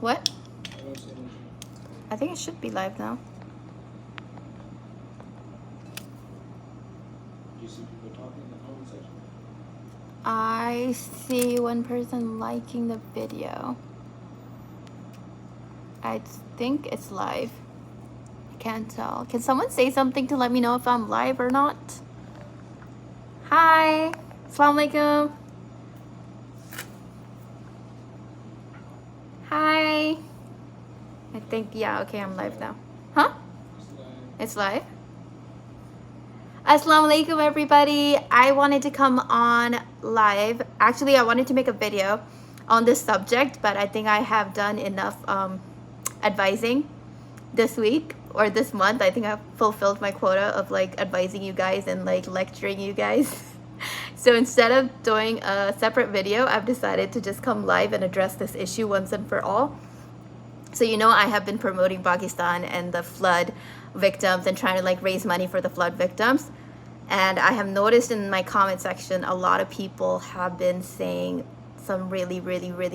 What? I think it should be live now. Do you see people talking in the comment section? I see one person liking the video. I think it's live. Can't tell. Can someone say something to let me know if I'm live or not? Hi. Assalamu alaikum. Hi. I think, yeah, okay, I'm live now. Huh? It's live? Assalamu alaikum, everybody. I wanted to come on live. Actually, I wanted to make a video on this subject, but I think I have done enough advising this week or this month. I think I've fulfilled my quota of like advising you guys and like lecturing you guys. So instead of doing a separate video, I've decided to just come live and address this issue once and for all. So you know, I have been promoting Pakistan and the flood victims and trying to like raise money for the flood victims. And I have noticed in my comment section, a lot of people have been saying some really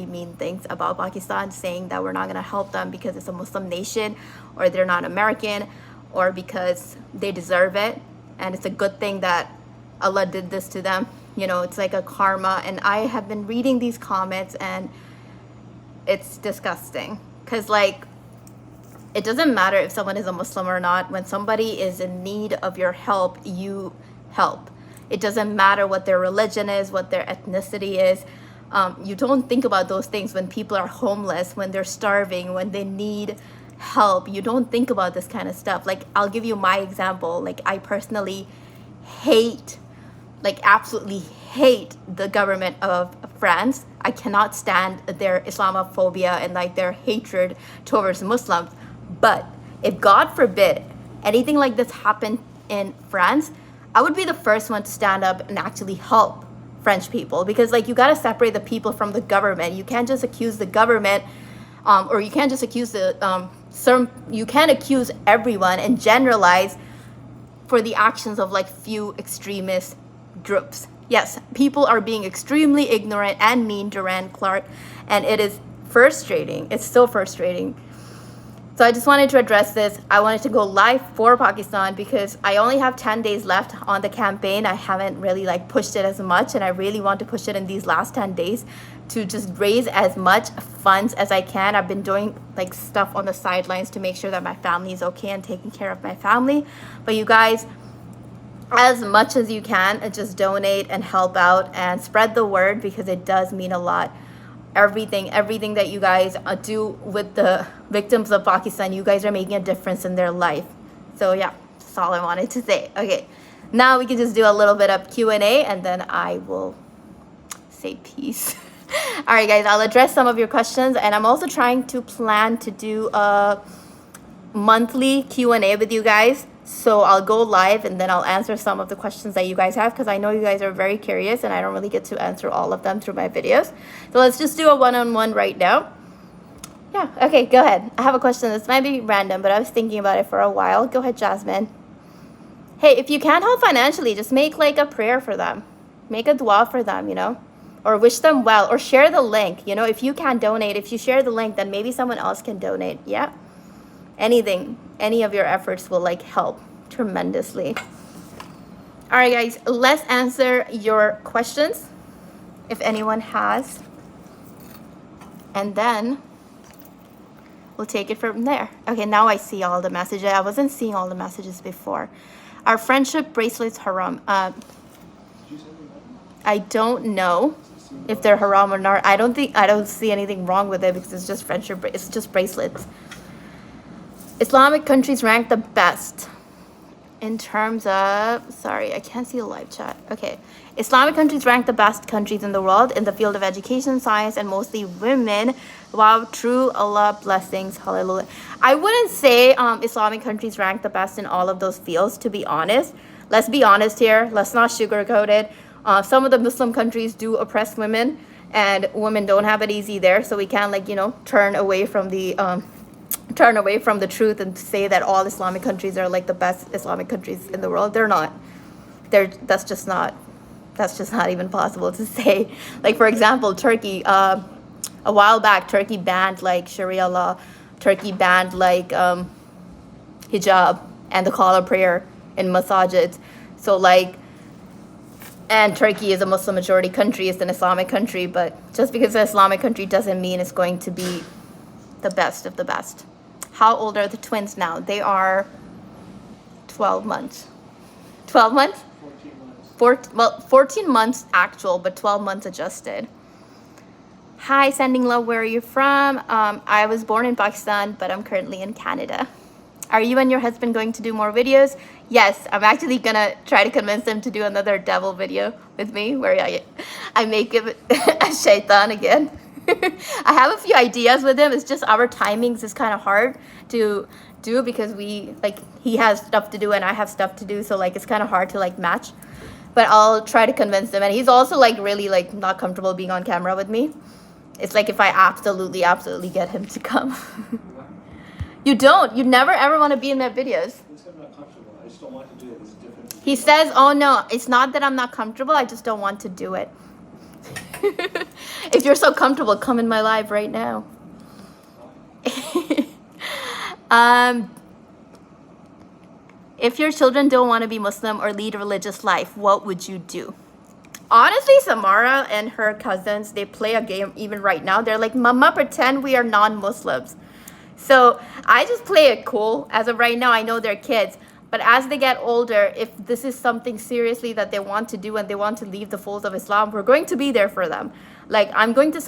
mean things about Pakistan, saying that we're not going to help them because it's a Muslim nation, or they're not American, or because they deserve it. And it's a good thing that Allah did this to them. You know, it's like a karma. And I have been reading these comments and it's disgusting. Because like, it doesn't matter if someone is a Muslim or not. When somebody is in need of your help, you help. It doesn't matter what their religion is, what their ethnicity is. You don't think about those things when people are homeless, when they're starving, when they need help. You don't think about this kind of stuff. Like, I'll give you my example. Like, I personally hate, like absolutely hate the government of France. I cannot stand their Islamophobia and like their hatred towards Muslims. But if God forbid anything like this happened in France, I would be the first one to stand up and actually help French people, because like, you got to separate the people from the government. You can't just accuse the government, or you can't just accuse the you can't accuse everyone and generalize for the actions of like few extremist groups. Yes, people are being extremely ignorant and mean, Duran Clark, and it is frustrating. It's so frustrating. So I just wanted to address this. I wanted to go live for Pakistan because I only have 10 days left on the campaign. I haven't really like pushed it as much, and I really want to push it in these last 10 days to just raise as much funds as I can. I've been doing like stuff on the sidelines to make sure that my family is okay and taking care of my family. But you guys, as much as you can, just donate and help out and spread the word, because it does mean a lot. Everything that you guys do with the victims of Pakistan, you guys are making a difference in their life. So yeah, that's all I wanted to say. Okay, now we can just do a little bit of Q&A and then I will say peace. All right guys, I'll address some of your questions, and I'm also trying to plan to do a monthly Q&A with you guys. So I'll go live and then I'll answer some of the questions that you guys have, because I know you guys are very curious and I don't really get to answer all of them through my videos. So let's just do a one-on-one right now. Yeah, okay, go ahead. I have a question. This might be random, but I was thinking about it for a while. Go ahead, Jasmine. Hey, if you can't help financially, just make like a prayer for them. Make a dua for them, you know, or wish them well, or share the link. You know, if you can't donate, if you share the link, then maybe someone else can donate. Yeah. Anything, any of your efforts will like help tremendously. All right guys, let's answer your questions if anyone has, and then we'll take it from there. Okay, now I see all the messages. I wasn't seeing all the messages before. Our friendship bracelets haram. I don't know if they're haram or not. I don't see anything wrong with it, because it's just friendship, it's just bracelets. Islamic countries rank the best in terms of, sorry, I can't see the live chat. Okay. Islamic countries rank the best countries in the world in the field of education, science, and mostly women. Wow, true, Allah blessings, hallelujah. I wouldn't say Islamic countries rank the best in all of those fields, to be honest. Let's be honest here. Let's not sugarcoat it. Some of the Muslim countries do oppress women, and women don't have it easy there. So we can't like, you know, turn away from the truth and say that all Islamic countries are like the best Islamic countries in the world. They're not. That's just not even possible to say. Like, for example, Turkey, A while back, Turkey banned like Sharia law. Turkey banned like hijab and the call of prayer in masajids. So like, and Turkey is a Muslim majority country, it's an Islamic country, but just because it's an Islamic country doesn't mean it's going to be the best of the best. How old are the twins now? They are 12 months. 12 months? 14 months. 14 months actual, but 12 months adjusted. Hi, sending love. Where are you from? I was born in Pakistan, but I'm currently in Canada. Are you and your husband going to do more videos? Yes, I'm actually gonna try to convince them to do another devil video with me where I make him a shaitan again. I have a few ideas with him. It's just our timings is kind of hard to do because he has stuff to do and I have stuff to do, so like it's kind of hard to like match. But I'll try to convince him, and he's also like really like not comfortable being on camera with me. It's like if I absolutely get him to come. You never ever want to be in their videos. I'm not comfortable. I just don't want to do it. It's different. He says, oh no, it's not that I'm not comfortable, I just don't want to do it. If you're so comfortable, come in my live right now. If your children don't want to be Muslim or lead a religious life, what would you do? Honestly, Samara and her cousins, they play a game even right now. They're like, Mama, pretend we are non-Muslims. So I just play it cool. As of right now, I know they're kids. But as they get older, if this is something seriously that they want to do and they want to leave the folds of Islam, we're going to be there for them. Like, I'm going to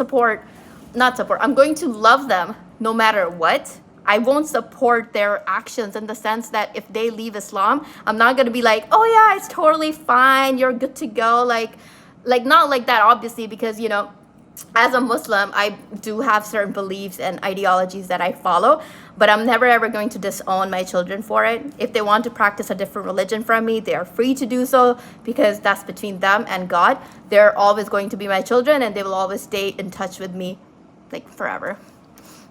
I'm going to love them no matter what. I won't support their actions in the sense that if they leave Islam, I'm not going to be like, oh yeah, it's totally fine, you're good to go. Like not like that, obviously, because, you know, as a Muslim, I do have certain beliefs and ideologies that I follow, but I'm never ever going to disown my children for it. If they want to practice a different religion from me, they are free to do so because that's between them and God. They're always going to be my children and they will always stay in touch with me like forever.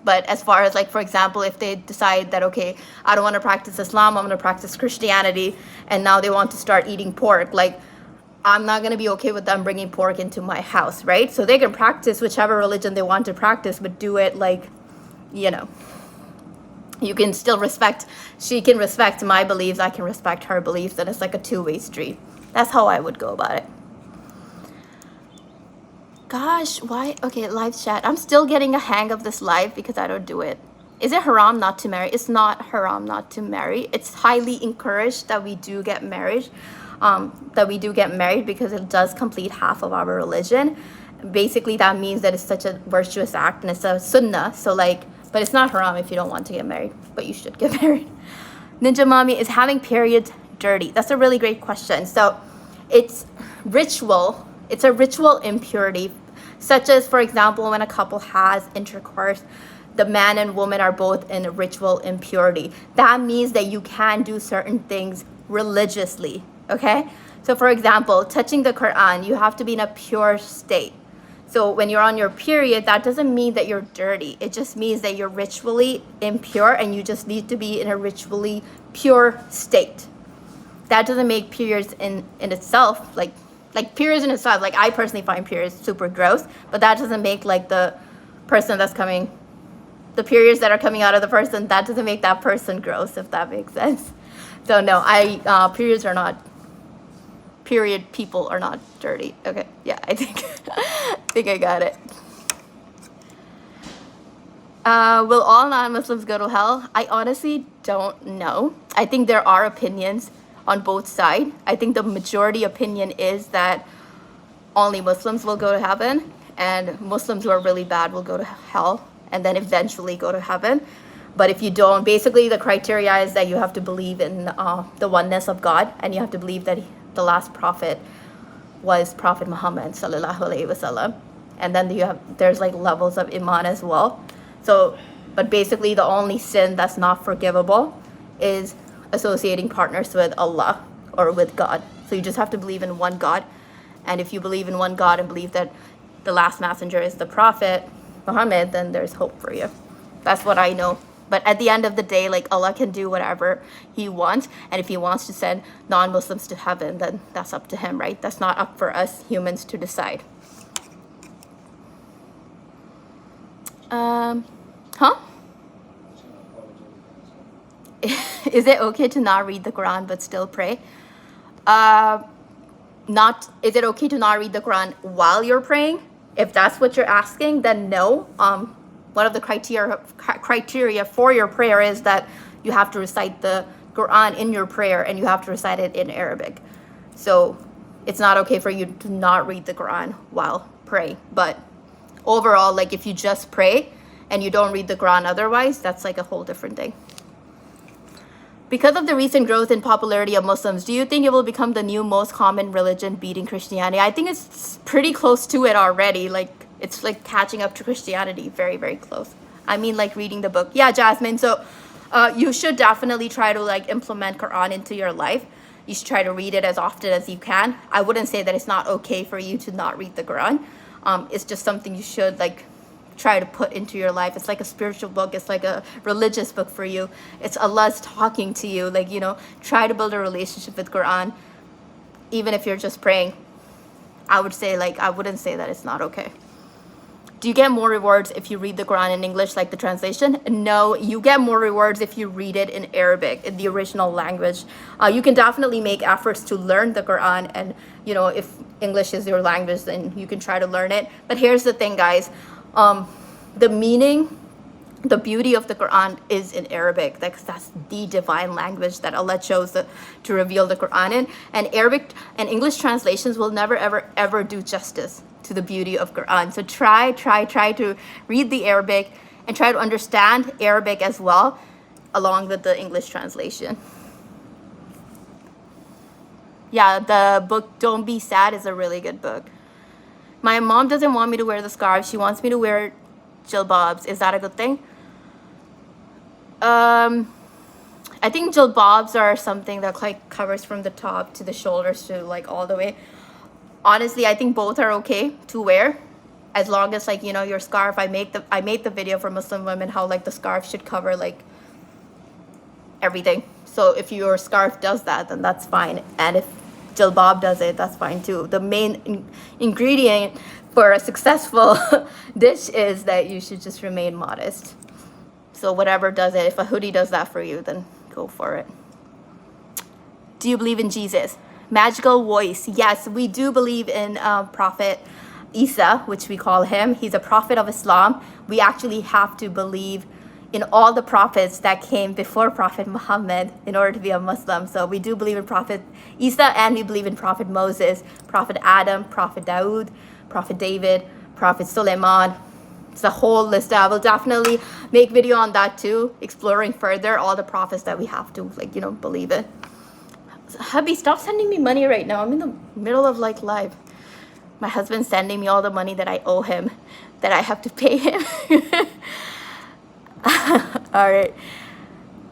But as far as like, for example, if they decide that, okay, I don't want to practice Islam, I'm going to practice Christianity, and now they want to start eating pork, like, I'm not going to be okay with them bringing pork into my house, right? So they can practice whichever religion they want to practice, but do it like, you know, you can still she can respect my beliefs, I can respect her beliefs, and it's like a two-way street. That's how I would go about it. Gosh, why? Okay, live chat. I'm still getting a hang of this live because I don't do it. Is it haram not to marry? It's not haram not to marry. It's highly encouraged that we do get married. Because it does complete half of our religion. Basically, that means that it's such a virtuous act and it's a sunnah. So like, but it's not haram if you don't want to get married, but you should get married. Ninja Mommy, is having periods dirty? That's a really great question. So it's ritual. It's a ritual impurity, such as, for example, when a couple has intercourse, the man and woman are both in ritual impurity. That means that you can do certain things religiously. Okay, so for example, touching the Quran, you have to be in a pure state. So when you're on your period, that doesn't mean that you're dirty. It just means that you're ritually impure and you just need to be in a ritually pure state. That doesn't make periods in itself, like periods in itself, like I personally find periods super gross, but that doesn't make like the person that's coming, the periods that are coming out of the person, that doesn't make that person gross, if that makes sense. So no, period people are not dirty. Okay, yeah, I think I got it. Will all non-Muslims go to hell? I honestly don't know. I think there are opinions on both sides. I think the majority opinion is that only Muslims will go to heaven, and Muslims who are really bad will go to hell and then eventually go to heaven. But if you don't, basically the criteria is that you have to believe in the oneness of God, and you have to believe that the last prophet was Prophet Muhammad sallallahu alaihi wasallam. And then there's like levels of iman as well. So, but basically the only sin that's not forgivable is associating partners with Allah or with God. So you just have to believe in one God. And if you believe in one God and believe that the last messenger is the Prophet Muhammad, then there's hope for you. That's what I know. But at the end of the day, like, Allah can do whatever he wants. And if he wants to send non-Muslims to heaven, then that's up to him, right? That's not up for us humans to decide. Huh? Is it okay to not read the Quran but still pray? Not, is it okay to not read the Quran while you're praying? If that's what you're asking, then no. One of the criteria for your prayer is that you have to recite the Quran in your prayer, and you have to recite it in Arabic. So it's not okay for you to not read the Quran while praying. But overall, like if you just pray and you don't read the Quran otherwise, that's like a whole different thing. Because of the recent growth in popularity of Muslims, do you think it will become the new most common religion beating Christianity? I think it's pretty close to it already. Like it's like catching up to Christianity, very, very close. I mean, like reading the book. Yeah, Jasmine. So you should definitely try to like implement Quran into your life. You should try to read it as often as you can. I wouldn't say that it's not okay for you to not read the Quran. It's just something you should like try to put into your life. It's like a spiritual book. It's like a religious book for you. It's Allah's talking to you. Like, you know, try to build a relationship with Quran, even if you're just praying. I would say, like, I wouldn't say that it's not okay. Do you get more rewards if you read the Quran in English, like the translation? No, you get more rewards if you read it in Arabic, in the original language. You can definitely make efforts to learn the Quran, and, you know, if English is your language, then you can try to learn it. But here's the thing, guys. The meaning, the beauty of the Quran is in Arabic. That's the divine language that Allah chose to reveal the Quran in. And Arabic and English translations will never, ever do justice to the beauty of Quran. So try to read the Arabic and try to understand Arabic as well, along with the English translation. Yeah, the book Don't Be Sad is a really good book. My mom doesn't want me to wear the scarf. She wants me to wear jilbabs. Is that a good thing? I think jilbabs are something that like covers from the top to the shoulders to like all the way. Honestly, I think both are okay to wear, as long as like, you know, your scarf. I made the video for Muslim women how like the scarf should cover like everything. So if your scarf does that, then that's fine. And if jilbab does it, that's fine too. The main ingredient for a successful dish is that you should just remain modest. So whatever does it, if a hoodie does that for you, then go for it. Do you believe in Jesus? Magical voice. Yes, we do believe in Prophet Isa, which we call him. He's a prophet of Islam. We actually have to believe in all the prophets that came before Prophet Muhammad in order to be a Muslim. So we do believe in Prophet Isa, and we believe in Prophet Moses, Prophet Adam, Prophet Dawood, Prophet David, Prophet Suleiman. It's a whole list. I will definitely make video on that too, exploring further all the prophets that we have to, like, you know, believe in. Hubby, stop sending me money right now. I'm in the middle of like live. My husband's sending me all the money that I owe him, that I have to pay him. All right.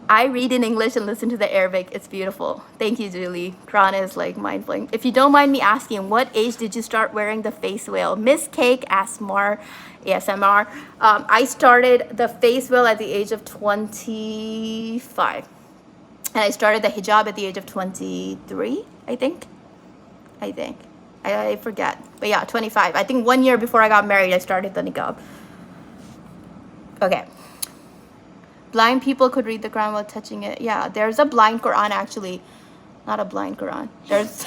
I read in English and listen to the Arabic. It's beautiful. Thank you, Julie. Quran is like mind-blowing. If you don't mind me asking, what age did you start wearing the face veil? Miss Cake asks more ASMR. I started the face veil at the age of 25. And I started the hijab at the age of 23, I think. I forget. But yeah, 25. I think 1 year before I got married, I started the niqab. Okay. Blind people could read the Quran while touching it. Yeah, there's a blind Quran actually. Not a blind Quran. There's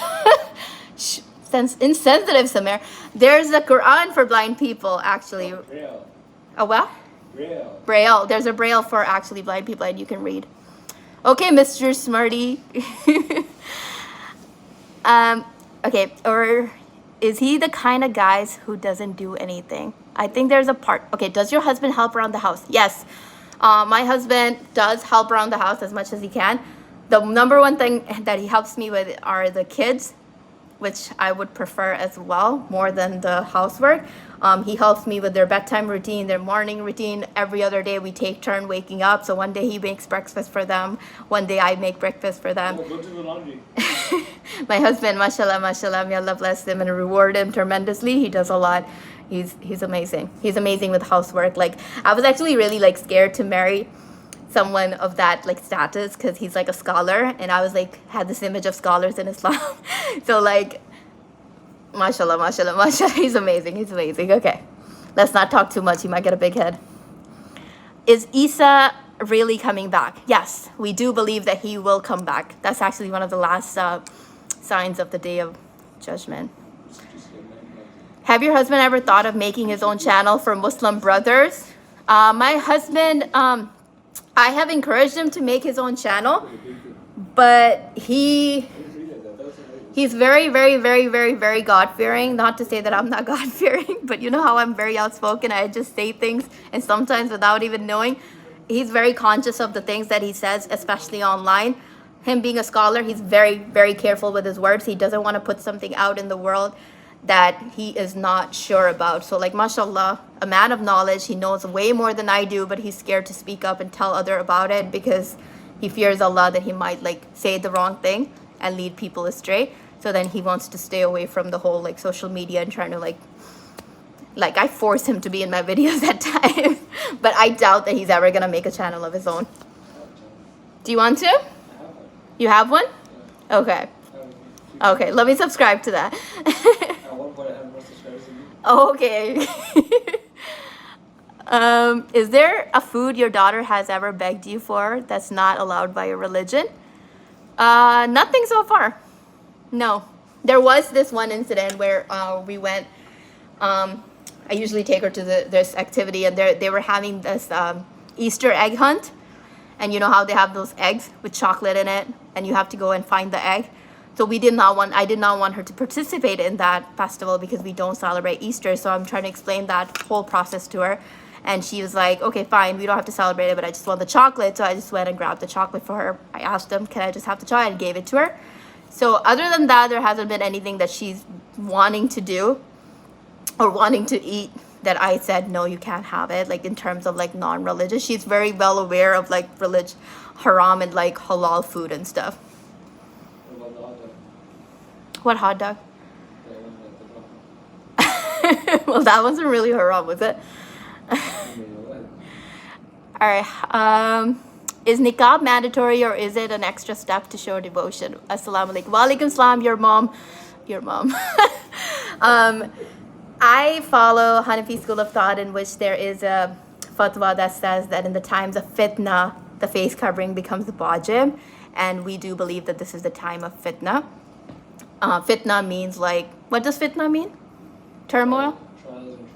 insensitive, Samir. There's a Quran for blind people actually. Braille. A what? Braille. Braille. There's a Braille for actually blind people, and you can read. Okay, Mr. Smarty. Okay, or is he the kind of guys who doesn't do anything? I think there's a part. Okay, does your husband help around the house? Yes. My husband does help around the house as much as he can. The number one thing that he helps me with are the kids, which I would prefer as well, more than the housework. He helps me with their bedtime routine, their morning routine. Every other day we take turn waking up. So one day he makes breakfast for them. One day I make breakfast for them. Oh, go to the laundry. My husband, mashallah, may Allah bless him and reward him tremendously. He does a lot. He's amazing. He's amazing with housework. Like, I was actually really like scared to marry someone of that like status, because he's like a scholar, and I was like had this image of scholars in Islam. So like, mashallah, he's amazing. Okay, let's not talk too much. He might get a big head. Is Isa really coming back? Yes, we do believe that he will come back. That's actually one of the last signs of the day of judgment. Have your husband ever thought of making his own channel for Muslim brothers? My husband, I have encouraged him to make his own channel, but he's very, very, very, very, very God-fearing. Not to say that I'm not God-fearing, but you know how I'm very outspoken. I just say things, and sometimes without even knowing. He's very conscious of the things that he says, especially online. Him being a scholar, he's very, very careful with his words. He doesn't want to put something out in the world that he is not sure about. So like, mashallah, a man of knowledge. He knows way more than I do, but he's scared to speak up and tell other about it because he fears Allah that he might like say the wrong thing and lead people astray. So then he wants to stay away from the whole like social media and trying to like I force him to be in my videos at times. But I doubt that he's ever gonna make a channel of his own. Do you want to? You have one? Okay. Okay, let me subscribe to that. Okay. Is there a food your daughter has ever begged you for that's not allowed by your religion? Nothing so far. No. There was this one incident where we went, I usually take her to this activity, and they were having this Easter egg hunt. And you know how they have those eggs with chocolate in it, and you have to go and find the egg. So I did not want her to participate in that festival because we don't celebrate Easter. So I'm trying to explain that whole process to her. And she was like, okay, fine, we don't have to celebrate it, but I just want the chocolate. So I just went and grabbed the chocolate for her. I asked them, can I just have the chocolate? And gave it to her. So other than that, there hasn't been anything that she's wanting to do or wanting to eat that I said, no, you can't have it. Like in terms of like non-religious, she's very well aware of like haram and like halal food and stuff. What hot dog? Well, that wasn't really haram, was it? All right. Is niqab mandatory or is it an extra step to show devotion? Assalamu alaikum. Wa alaikum salam. Your mom. I follow Hanafi school of thought, in which there is a fatwa that says that in the times of fitna, the face covering becomes wajib, and we do believe that this is the time of fitna. Fitna means like, what does fitna mean? Turmoil?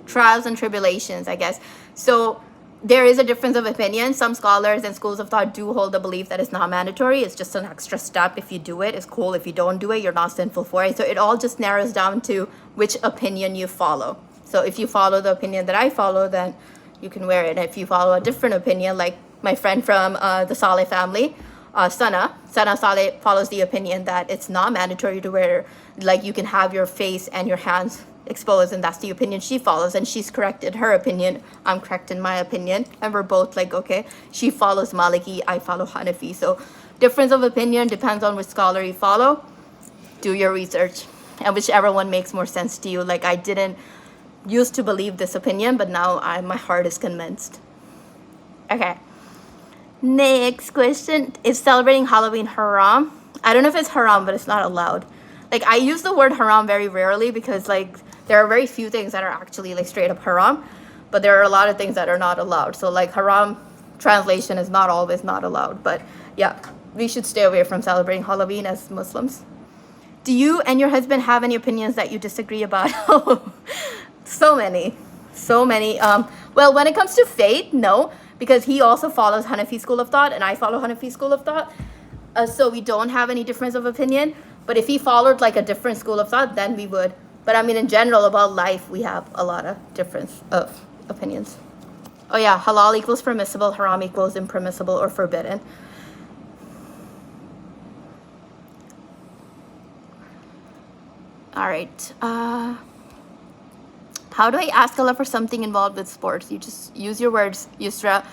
Trials and tribulations, I guess. So there is a difference of opinion. Some scholars and schools of thought do hold the belief that it's not mandatory. It's just an extra step. If you do it, it's cool. If you don't do it, you're not sinful for it. So it all just narrows down to which opinion you follow. So if you follow the opinion that I follow, then you can wear it. And if you follow a different opinion, like my friend from the Saleh family, Sana Saleh follows the opinion that it's not mandatory to wear, like you can have your face and your hands exposed, and that's the opinion she follows, and she's correct in her opinion, I'm correct in my opinion, and we're both like, okay, she follows Maliki, I follow Hanafi. So difference of opinion depends on which scholar you follow. Do your research, and whichever one makes more sense to you. Like I didn't used to believe this opinion, but now my heart is convinced. Okay. Next question. Is celebrating Halloween haram? I don't know if it's haram, but it's not allowed. Like I use the word haram very rarely because like there are very few things that are actually like straight up haram, but there are a lot of things that are not allowed. So like haram translation is not always not allowed, but yeah, we should stay away from celebrating Halloween as Muslims. Do you and your husband have any opinions that you disagree about? So many. Well, when it comes to faith, no, because he also follows Hanafi school of thought and I follow Hanafi school of thought. So we don't have any difference of opinion. But if he followed like a different school of thought, then we would. But I mean, in general, about life, we have a lot of difference of opinions. Oh yeah, halal equals permissible, haram equals impermissible or forbidden. All right. How do I ask Allah for something involved with sports? You just use your words, Yusra.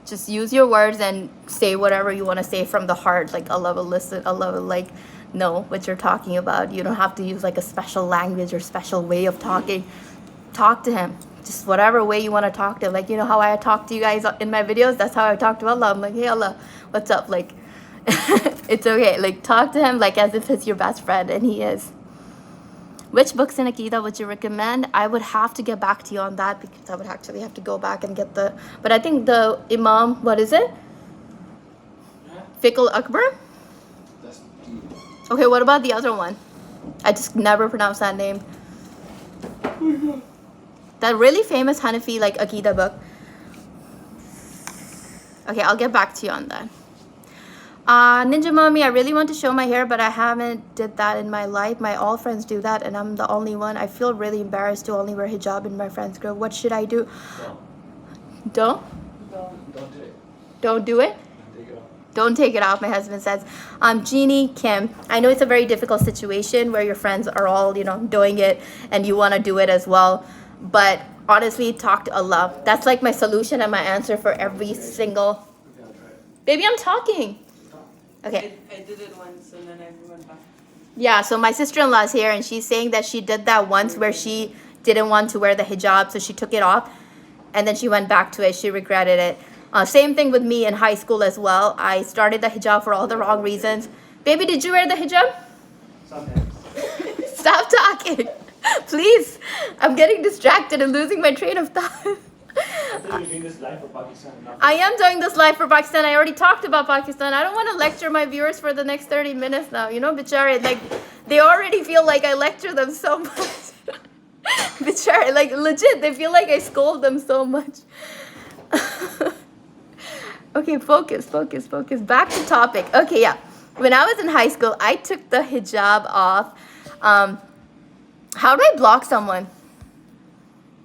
Just use your words and say whatever you want to say from the heart. Like Allah will listen, Allah will like know what you're talking about. You don't have to use like a special language or special way of talking. Talk to him. Just whatever way you want to talk to him. Like, you know how I talk to you guys in my videos? That's how I talk to Allah. I'm like, hey Allah, what's up? Like, it's okay. Like, talk to him like as if it's your best friend, and he is. Which books in Aqidah would you recommend? I would have to get back to you on that because I would actually have to go back and get the... But I think the Imam, what is it? Fiqh al-Akbar? That's deep. Okay, what about the other one? I just never pronounce that name. That really famous Hanafi like Aqidah book. Okay, I'll get back to you on that. Ninja Mommy, I really want to show my hair, but I haven't did that in my life. My all friends do that, and I'm the only one. I feel really embarrassed to only wear hijab in my friends group. What should I do? Don't? Don't do it. Don't do it? Take it off. Don't take it off, my husband says. Jeannie Kim, I know it's a very difficult situation where your friends are all, you know, doing it and you want to do it as well. But honestly, talk to Allah. That's like my solution and my answer for every single... We gotta try it. Baby, I'm talking. Okay. I did it once and then I went back. Yeah, so my sister-in-law is here and she's saying that she did that once where she didn't want to wear the hijab, so she took it off and then she went back to it. She regretted it. Same thing with me in high school as well. I started the hijab for all the wrong reasons. Baby, did you wear the hijab? Sometimes. Stop talking. Please. I'm getting distracted and losing my train of thought. I think you're doing this live for Pakistan. I am doing this live for Pakistan. I already talked about Pakistan. I don't want to lecture my viewers for the next 30 minutes now. You know, bichare, like, they already feel like I lecture them so much. Bichare, like, legit, they feel like I scold them so much. Okay, focus. Back to topic. Okay, yeah. When I was in high school, I took the hijab off. How do I block someone?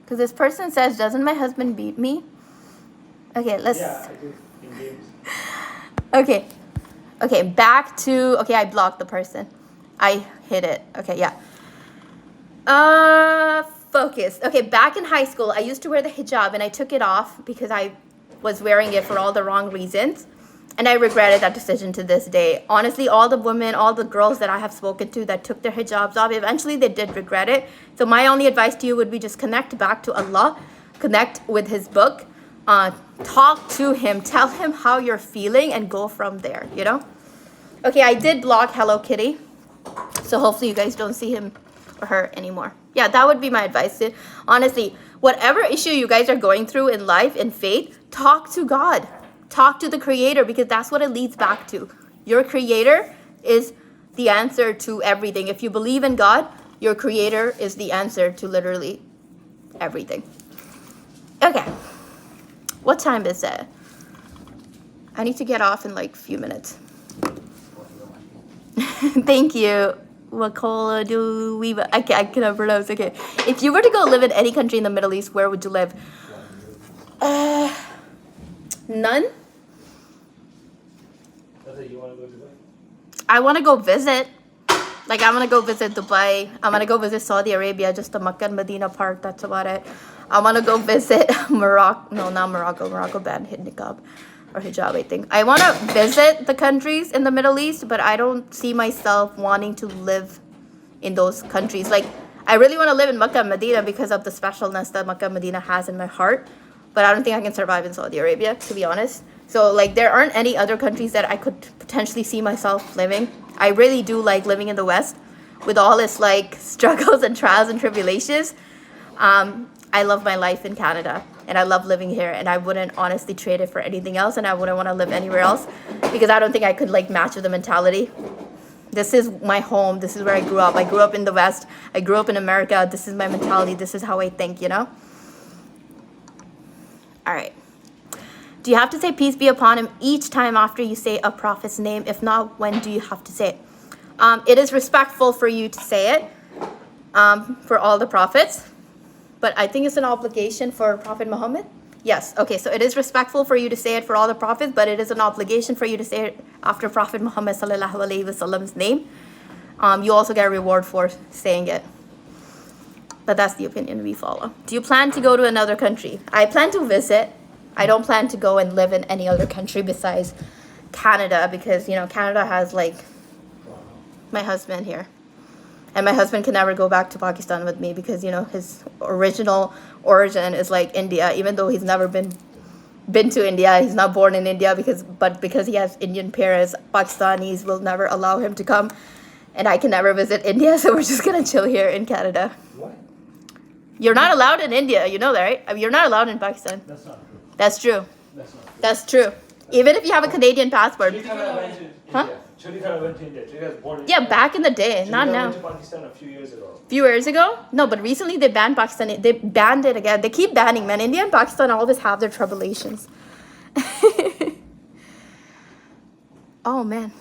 Because this person says, doesn't my husband beat me? Okay, let's... Yeah, I did in games. Okay, back to... Okay, I blocked the person. I hit it. Okay, yeah. Focus. Okay, back in high school, I used to wear the hijab and I took it off because I was wearing it for all the wrong reasons. And I regretted that decision to this day. Honestly, all the women, all the girls that I have spoken to that took their hijabs off, eventually they did regret it. So my only advice to you would be just connect back to Allah, connect with His book, talk to Him, tell Him how you're feeling and go from there, you know? Okay, I did block Hello Kitty. So hopefully you guys don't see him or her anymore. Yeah, that would be my advice. Honestly, whatever issue you guys are going through in life, in faith, talk to God. Talk to the Creator, because that's what it leads back to. Your Creator is the answer to everything. If you believe in God, your Creator is the answer to literally everything. Okay. What time is it? I need to get off in like a few minutes. Thank you. I cannot pronounce. Okay. If you were to go live in any country in the Middle East, where would you live? None. You want to go to Dubai? I want to go visit. Like, I want to go visit Dubai. I want to go visit Saudi Arabia, just the Makkah and Medina part. That's about it. I want to go visit Morocco. No, not Morocco. Morocco banned niqab or hijab, I think. I want to visit the countries in the Middle East, but I don't see myself wanting to live in those countries. Like, I really want to live in Makkah and Medina because of the specialness that Makkah and Medina has in my heart. But I don't think I can survive in Saudi Arabia, to be honest. So, like, there aren't any other countries that I could potentially see myself living. I really do like living in the West with all its, like, struggles and trials and tribulations. I love my life in Canada, and I love living here, and I wouldn't honestly trade it for anything else, and I wouldn't want to live anywhere else because I don't think I could, like, match with the mentality. This is my home. This is where I grew up. I grew up in the West. I grew up in America. This is my mentality. This is how I think, you know? All right. Do you have to say peace be upon him each time after you say a prophet's name? If not, when do you have to say it? It is respectful for you to say it for all the prophets. But I think it's an obligation for Prophet Muhammad. Yes. Okay. So it is respectful for you to say it for all the prophets, but it is an obligation for you to say it after Prophet Muhammad sallallahu alaihi wasallam's name. You also get a reward for saying it. But that's the opinion we follow. Do you plan to go to another country? I plan to visit. I don't plan to go and live in any other country besides Canada because, you know, Canada has, like, my husband here. And my husband can never go back to Pakistan with me because, you know, his original origin is, like, India. Even though he's never been to India, he's not born in India, because he has Indian parents, Pakistanis will never allow him to come and I can never visit India, so we're just gonna chill here in Canada. Why? You're not allowed in India, you know that, right? I mean, you're not allowed in Pakistan. That's not true. That's true. That's not true. That's true. Even if you have a Canadian passport. Chirikana went to Huh? India. Chirikana went to India. Chirikana was born in Yeah, India. back in the day, not Chirikana now. went to Pakistan a few years ago. Few years ago? No, but recently they banned Pakistan. They banned it again. They keep banning, man. India and Pakistan always have their tribulations. Oh, man.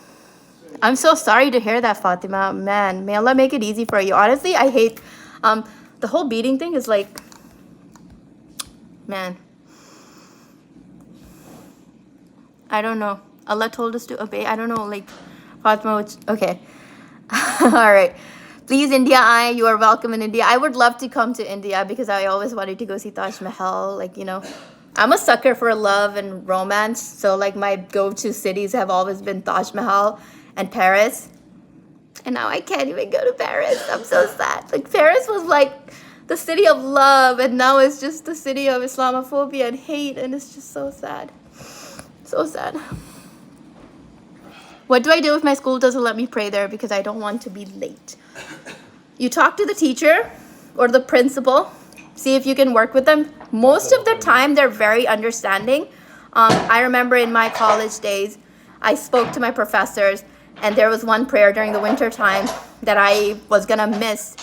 I'm so sorry to hear that, Fatima. Man, may Allah make it easy for you. Honestly, I hate the whole beating thing is like, man. I don't know. Allah told us to obey. I don't know, like, Fatima, which, okay. All right. Please, India, you are welcome in India. I would love to come to India because I always wanted to go see Taj Mahal. Like, you know, I'm a sucker for love and romance. So, like, my go-to cities have always been Taj Mahal and Paris. And now I can't even go to Paris. I'm so sad. Like, Paris was like the city of love, and now it's just the city of Islamophobia and hate, and it's just so sad. So sad. What do I do if my school doesn't let me pray there because I don't want to be late? You talk to the teacher or the principal, see if you can work with them. Most of the time, they're very understanding. I remember in my college days, I spoke to my professors, and there was one prayer during the winter time that I was gonna miss.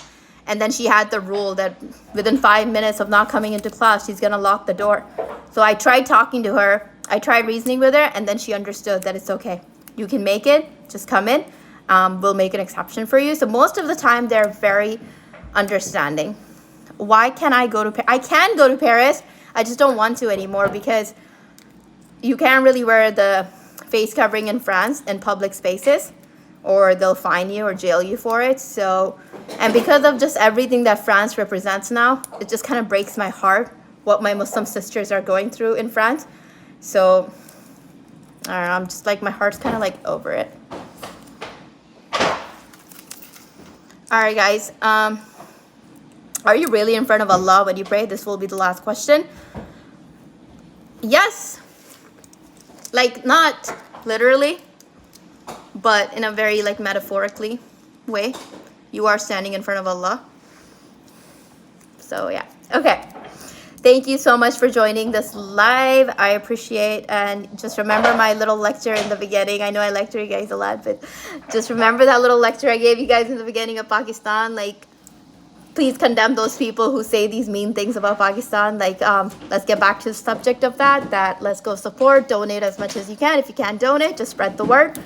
And then she had the rule that within 5 minutes of not coming into class, she's gonna lock the door. So I tried talking to her, I tried reasoning with her, and then she understood that it's okay. You can make it, just come in. We'll make an exception for you. So most of the time, they're very understanding. Why can't I go to Paris? I can go to Paris. I just don't want to anymore because you can't really wear the face covering in France in public spaces, or they'll fine you or jail you for it. So, and because of just everything that France represents now, it just kind of breaks my heart what my Muslim sisters are going through in France. So, I don't know, I'm just like, my heart's kind of like over it. All right, guys. Are you really in front of Allah when you pray? This will be the last question. Yes. Like, not literally, but in a very, like, metaphorically way. You are standing in front of Allah. So, yeah. Okay. Thank you so much for joining this live. I appreciate, and just remember my little lecture in the beginning. I know I lecture you guys a lot, but just remember that little lecture I gave you guys in the beginning of Pakistan. Like, please condemn those people who say these mean things about Pakistan. Like, let's get back to the subject of that let's go support, donate as much as you can. If you can't donate, just spread the word.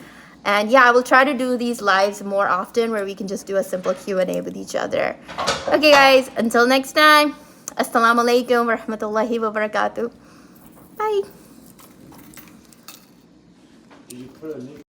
And yeah, I will try to do these lives more often where we can just do a simple Q&A with each other. Okay, guys, until next time. Assalamu alaikum wa rahmatullahi wa barakatuh. Bye. Did you put a link?